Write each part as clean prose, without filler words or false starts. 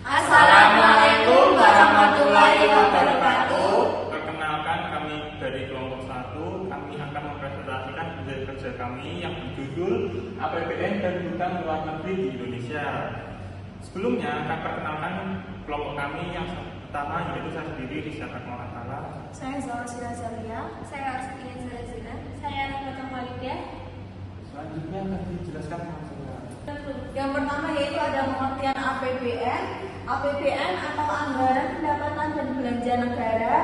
Assalamualaikum warahmatullahi wabarakatuh. Perkenalkan, kami dari kelompok 1. Kami akan mempresentasikan kerja kami yang berjudul APBN dan Hutang Luar Negeri di Indonesia. Sebelumnya, akan perkenalkan kelompok kami yang pertama, yaitu saya sendiri, Rizka Malatala. Saya Zahra Zalia. Saya Arsini Zina. Saya Rahmatullah Malikia. Selanjutnya akan dijelaskan masalah. Yang pertama yaitu ada pengertian APBN. APBN atau Anggaran Pendapatan dan Belanja Negara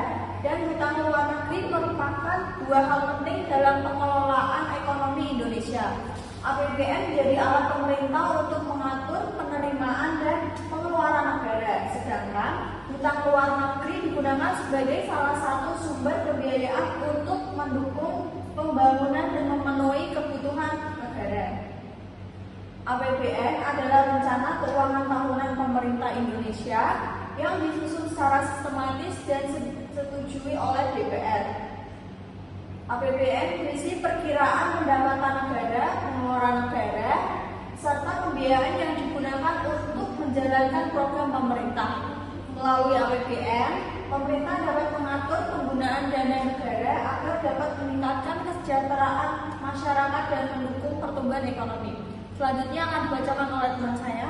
dan Hutang Luar Negeri merupakan dua hal penting dalam pengelolaan ekonomi Indonesia. APBN menjadi alat pemerintah untuk mengatur penerimaan dan pengeluaran negara, sedangkan hutang luar negeri digunakan sebagai salah satu sumber pembiayaan untuk mendukung pembangunan dan memenuhi kebutuhan negara. APBN adalah rencana keuangan tahunan pemerintah Indonesia yang disusun secara sistematis dan disetujui oleh DPR. APBN berisi perkiraan pendapatan negara, pengeluaran negara, serta pembiayaan yang digunakan untuk menjalankan program pemerintah. Melalui APBN, pemerintah dapat mengatur penggunaan dana negara agar dapat meningkatkan kesejahteraan masyarakat dan mendukung pertumbuhan ekonomi. Selanjutnya akan dibacakan oleh teman saya.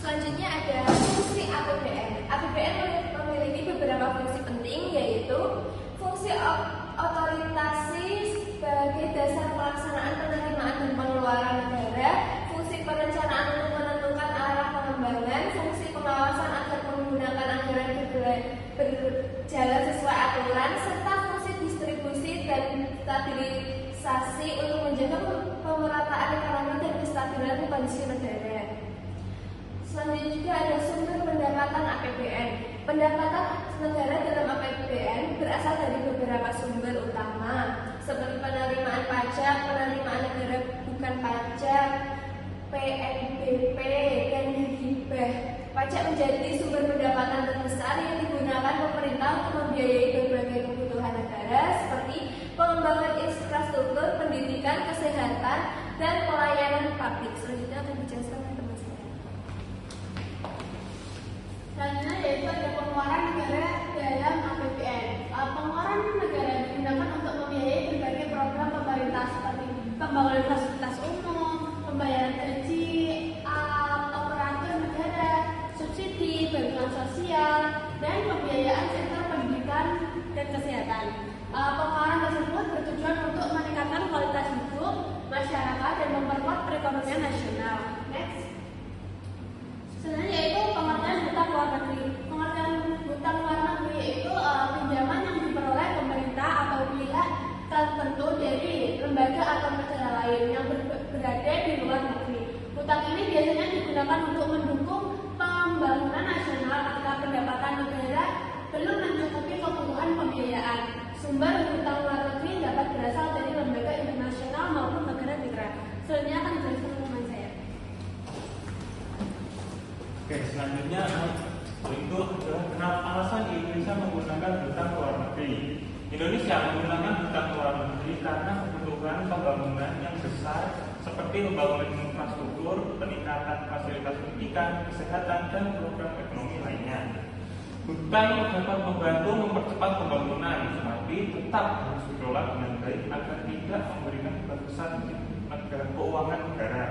Selanjutnya ada fungsi APBN. APBN memiliki beberapa fungsi penting, yaitu fungsi otoritasi sebagai dasar pelaksanaan penerimaan dan pengeluaran negara, fungsi perencanaan untuk menentukan arah pengembangan, fungsi pengawasan agar menggunakan anggaran berjalan sesuai aturan, serta fungsi distribusi dan stabilisasi untuk menjaga pemerataan ekonomi dan kestabilan kondisi negara. Selanjutnya juga ada sumber pendapatan APBN. Pendapatan negara dalam APBN berasal dari beberapa sumber utama, seperti penerimaan pajak, penerimaan negara bukan pajak, PNBP, dan hibah. Pajak menjadi sumber pendapatan terbesar yang digunakan pemerintah untuk membiayai berbagai kebutuhan negara seperti pengembangan infrastruktur, pendidikan, kesehatan, dan pelayanan publik. Selanjutnya akan dijelaskan oleh teman saya. Selanjutnya yaitu ada pengeluaran negara dalam APBN. Pengeluaran negara digunakan untuk membiayai berbagai program pemerintah seperti pembangunan fasilitas umum, pembayaran gaji, operator negara, subsidi, bantuan sosial, dan pembiayaan sektor pendidikan dan kesehatan. Pengeluaran tersebut bertujuan untuk meningkatkan kualitas hidup masyarakat dan memperkuat perekonomian nasional. Next. Selanjutnya yaitu pengertian hutang luar negeri. Pengertian hutang luar negeri yaitu pinjaman yang diperoleh pemerintah atau pihak tertentu dari lembaga atau negara lain yang berada di luar negeri. Hutang ini biasanya digunakan untuk mendukung pembangunan nasional ketika pendapatan negara belum mencukupi kebutuhan pembiayaan. Sumber hutang luar negeri dapat berasal dari lembaga internasional maupun negara mitra. Selanjutnya akan dijelaskan oleh teman saya. Oke, selanjutnya itu adalah kenapa alasan Indonesia menggunakan hutang luar negeri. Indonesia menggunakan hutang luar negeri karena kebutuhan pembangunan yang besar seperti pembangunan infrastruktur, peningkatan fasilitas pendidikan, kesehatan, dan program ekonomi lainnya. Hutang dapat membantu mempercepat pembangunan, tetapi tetap harus dikelola dengan baik agar tidak memberikan beban besar di keuangan negara.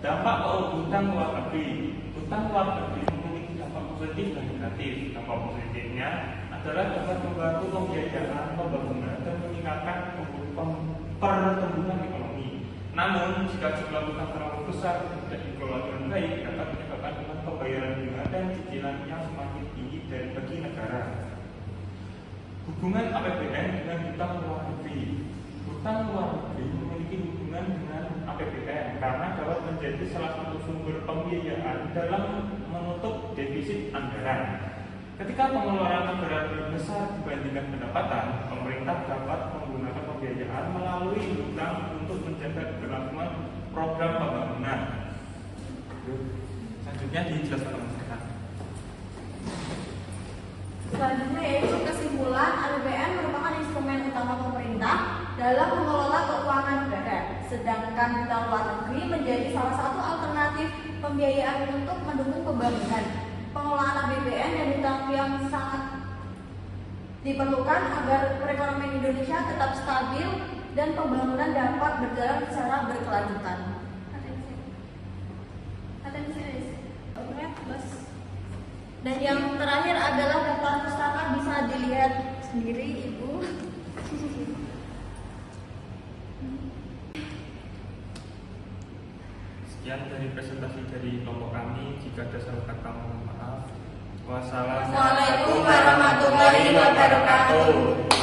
Dampak hutang luar negeri. Hutang luar negeri memiliki dampak positif dan negatif. Dampak positifnya adalah dapat membantu pembiayaan pembangunan dan meningkatkan pertumbuhan ekonomi. Namun, jika jumlah hutang terlalu besar dan tidak dikelola dengan baik, dapat menyebabkan pembayaran bunga dan cicilan yang semakin tinggi bagi negara. Hubungan APBN dengan hutang luar negeri. Hutang luar negeri memiliki hubungan dengan APBN karena dapat menjadi salah satu sumber pembiayaan dalam menutup defisit anggaran. Ketika pengeluaran negara lebih besar dibandingkan pendapatan, pemerintah dapat menggunakan pembiayaan melalui hutang untuk menjaga keberlangsungan program pembangunan. Selanjutnya dijelaskan oleh masyarakat. Selanjutnya yaitu kesimpulan, APBN merupakan instrumen utama pemerintah dalam mengelola keuangan negara. Sedangkan utang luar negeri menjadi salah satu alternatif pembiayaan untuk mendukung pembangunan. Pengelolaan APBN dan utang yang sangat diperlukan agar perekonomian Indonesia tetap stabil dan pembangunan dapat berjalan secara berkelanjutan. Dan yang terakhir adalah daftar pustaka, bisa dilihat sendiri Ibu. Sekian dari presentasi dari kelompok kami. Jika ada salah kata mohon maaf. Wassalamualaikum Wassalamualaikum warahmatullahi wabarakatuh.